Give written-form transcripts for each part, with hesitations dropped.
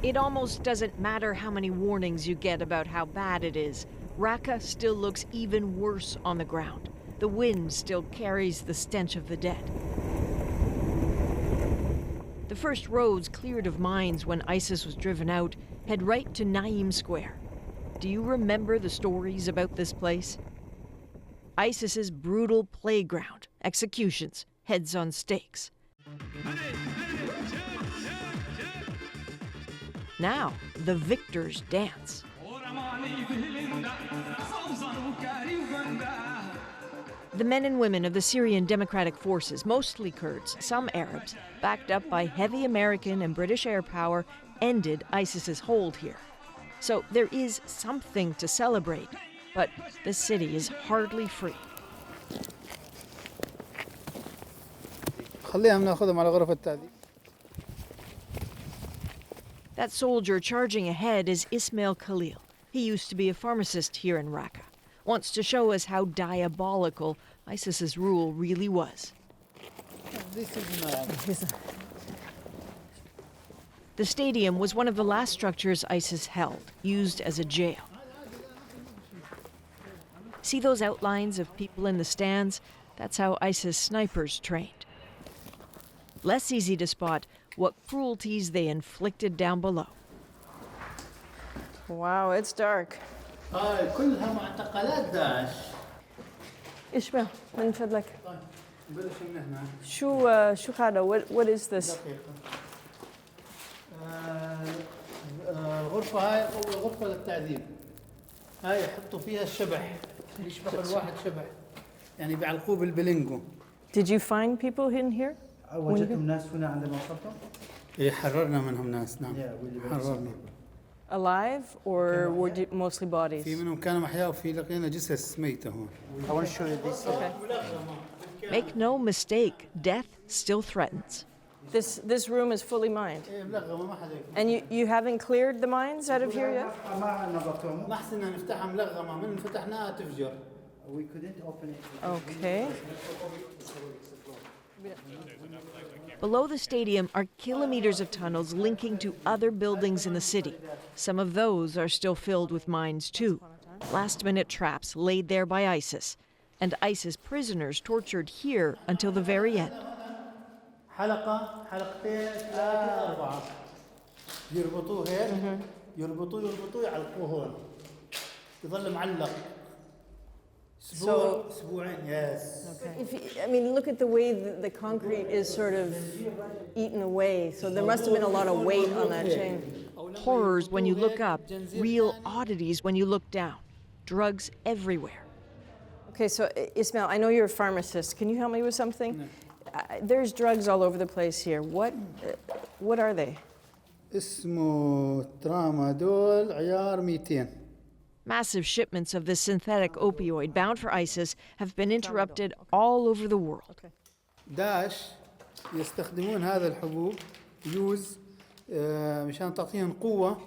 It almost doesn't matter how many warnings you get about how bad it is. Raqqa still looks even worse on the ground. The wind still carries the stench of the dead. The first roads cleared of mines when ISIS was driven out head right to Naim Square. Do you remember the stories about this place? ISIS's brutal playground, executions, heads on stakes. Now, the victors dance. The men and women of the Syrian Democratic Forces, mostly Kurds, some Arabs, backed up by heavy American and British air power, ended ISIS's hold here. So there is something to celebrate, but the city is hardly free. That soldier charging ahead is Ismail Khalil. He used to be a pharmacist here in Raqqa. Wants to show us how diabolical ISIS's rule really was. The stadium was one of the last structures ISIS held, used as a jail. See those outlines of people in the stands? That's how ISIS snipers trained. Less easy to spot what cruelties they inflicted down below. Wow, it's dark. كلها معتقلات داعش. إشمع من فضلك. نبلش من هنا. شو هذا? What is this? الغرفة هاي أول غرفة للتعذيب. هاي يحطوا فيها الشبح. يشبح الواحد شبح. يعني بيعلقوه بالبلنجو. Did you find people in here? وجدتم ناس هنا عندما وصلتم؟ إيه حررنا منهم ناس نعم. حررنا. Alive or were mostly bodies? في منهم كانوا أحياء وفي لقينا جثث ميتة هون. I want to show you this. Okay. Make no mistake, death still threatens. This room is fully mined. And you haven't cleared the mines out of here yet? ما حسنا نفتحها ملغمة من فتحناها تفجر. We couldn't open it. Okay. Below the stadium are kilometers of tunnels linking to other buildings in the city. Some of those are still filled with mines too. Last-minute traps laid there by ISIS, and ISIS prisoners tortured here until the very end. حلقة حلقتين ثلاثة أربعة يربطوه هيك يربطوه يعلقوه هون يظل معلق أسبوع أسبوعين yes. I mean, look at the way the concrete is sort of eaten away. So there must have been a lot of weight on that chain. Horrors when you look up, real oddities when you look down. Drugs everywhere. Okay, so Ismail, I know you're a pharmacist. Can you help me with something? There's drugs all over the place here. What are they? اسمه ترامادول عيار 200. Massive shipments of this synthetic opioid bound for ISIS have been interrupted all over the world. داعش يستخدمون هذا الحبوب يوز مشان تعطيهم قوة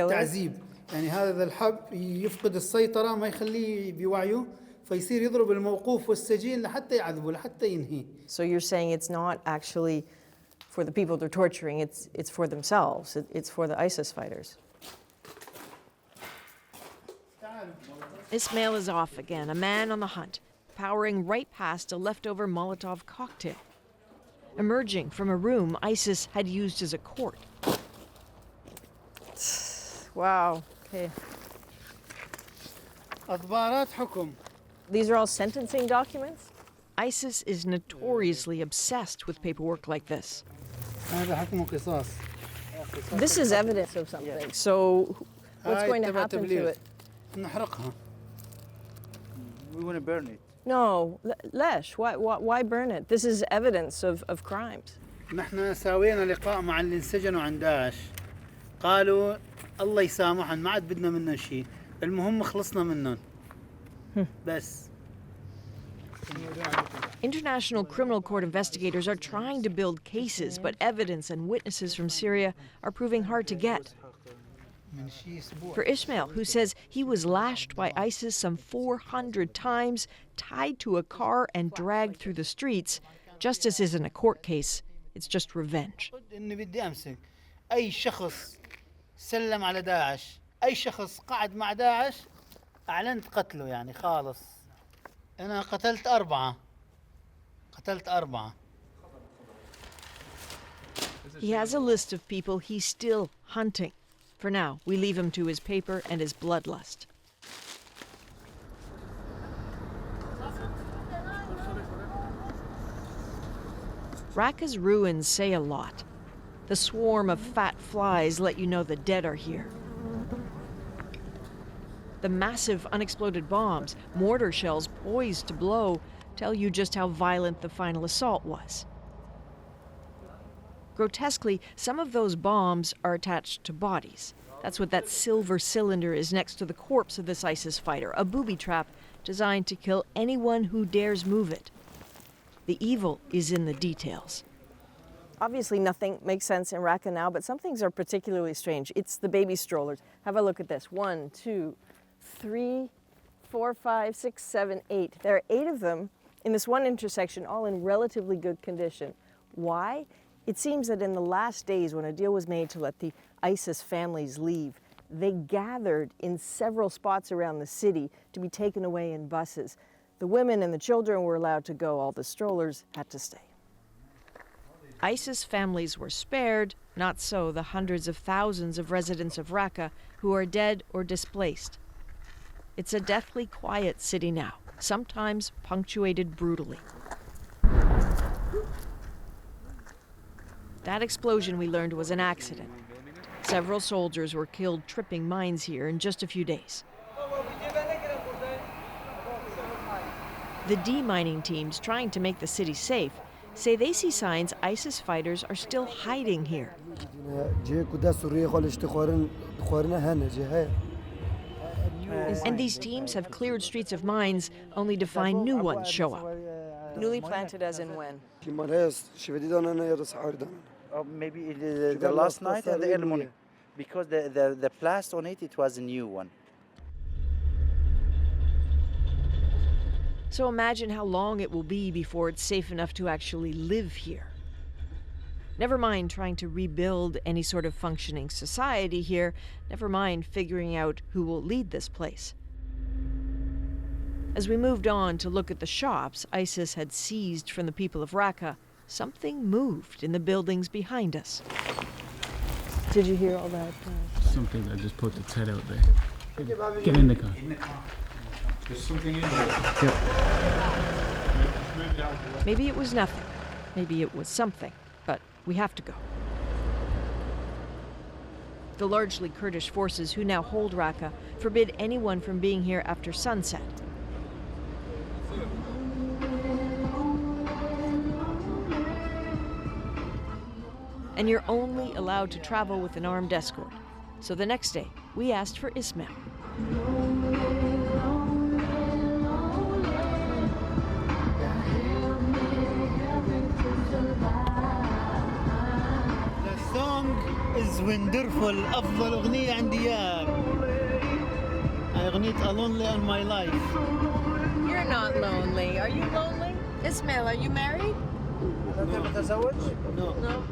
تعذيب يعني هذا الحب يفقد السيطرة ما يخليه بوعيه فيصير يضرب الموقوف والسجين لحتى يعذبه لحتى ينهي. So you're saying it's not actually for the people they're torturing, it's for themselves, it's for the ISIS fighters. Ismail is off again, a man on the hunt, powering right past a leftover Molotov cocktail. Emerging from a room ISIS had used as a court. Wow, okay. أخبارات حكم. These are all sentencing documents? ISIS is notoriously obsessed with paperwork like this. هذا حكم قصاص. This is evidence of something. So what's going to happen to it? نحرقها. We want to burn it. No, Lesh, why burn it? This is evidence of crimes. نحن ساوينا لقاء مع اللي انسجنوا عند داعش. قالوا الله يسامحهم ما عاد بدنا منهم شيء. المهم خلصنا منهم. بس. International Criminal Court investigators are trying to build cases, but evidence and witnesses from Syria are proving hard to get. For Ismail, who says he was lashed by ISIS some 400 times, tied to a car and dragged through the streets, justice isn't a court case, it's just revenge. إني بدي أمسك أي شخص سلم على داعش أي شخص قعد مع داعش أعلنت قتله يعني خالص أنا قتلت أربعة He has a list of people he's still hunting. For now, we leave him to his paper and his bloodlust. Raqqa's ruins say a lot. The swarm of fat flies let you know the dead are here. The massive unexploded bombs, mortar shells poised to blow, tell you just how violent the final assault was. Grotesquely, some of those bombs are attached to bodies. That's what that silver cylinder is next to the corpse of this ISIS fighter, a booby trap designed to kill anyone who dares move it. The evil is in the details. Obviously, nothing makes sense in Raqqa now, but some things are particularly strange. It's the baby strollers. Have a look at this. 1, 2, 3, 4, 5, 6, 7, 8. There are 8 of them in this one intersection, all in relatively good condition. Why? It seems that in the last days, when a deal was made to let the ISIS families leave, they gathered in several spots around the city to be taken away in buses. The women and the children were allowed to go. All the strollers had to stay. ISIS families were spared, not so the hundreds of thousands of residents of Raqqa who are dead or displaced. It's a deathly quiet city now, sometimes punctuated brutally. That explosion, we learned, was an accident. Several soldiers were killed tripping mines here in just a few days. The demining teams trying to make the city safe say they see signs ISIS fighters are still hiding here. And these teams have cleared streets of mines only to find new ones show up. Newly planted as in when? Maybe the last night and the early morning. Because the blast on it was a new one. So imagine how long it will be before it's safe enough to actually live here. Never mind trying to rebuild any sort of functioning society here, never mind figuring out who will lead this place. As we moved on to look at the shops ISIS had seized from the people of Raqqa, something moved in the buildings behind us. Did you hear all that? Something that just poked its head out there. Get in the car. There's something in there. Maybe it was nothing. Maybe it was something. But we have to go. The largely Kurdish forces who now hold Raqqa forbid anyone from being here after sunset. And you're only allowed to travel with an armed escort. So the next day, we asked for Ismail. The song is wonderful. أفضل أغنية عندي إياها. أغنية Lonely on My Life. You're not lonely. Are you lonely? Ismail, are you married? No.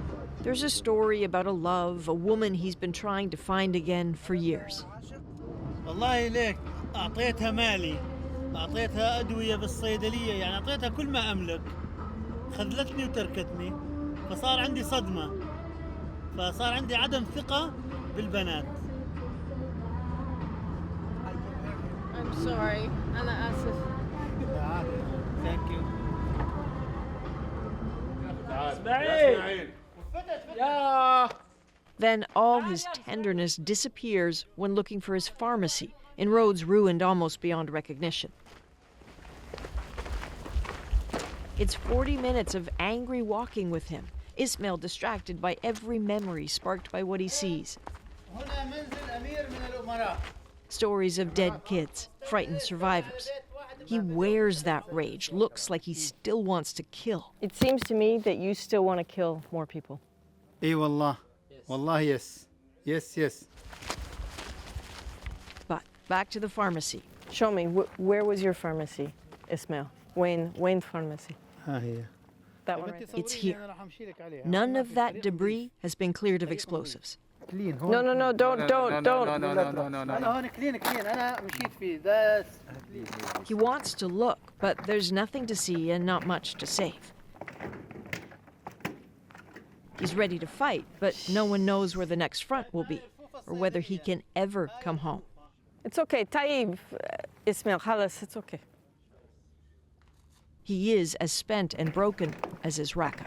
There's a story about a love, a woman he's been trying to find again for years. والله ليك أعطيتها مالي أعطيتها أدوية بالصيدلية يعني أعطيتها كل ما أملك خذلتني وتركتني فصار عندي صدمة فصار عندي عدم ثقة بالبنات. I'm sorry. أنا آسف. Thank you. Then all his tenderness disappears when looking for his pharmacy in roads ruined almost beyond recognition. It's 40 minutes of angry walking with him, Ismail distracted by every memory sparked by what he sees. Stories of dead kids, frightened survivors. He wears that rage, looks like he still wants to kill. It seems to me that you still want to kill more people. إي والله. والله yes. Yes. But back to the pharmacy. Show me, where was your pharmacy, Ismail? Wayne Pharmacy. ها هي. That one right It's here. None of that debris has been cleared of explosives. كلين هون. No, no, no, don't. أنا هون كلين أنا مشيت فيه ده كلين. He wants to look, but there's nothing to see and not much to save. He's ready to fight, but no one knows where the next front will be or whether he can ever come home. It's okay. Taib, Ismail, Halas, it's okay. He is as spent and broken as is Raqqa.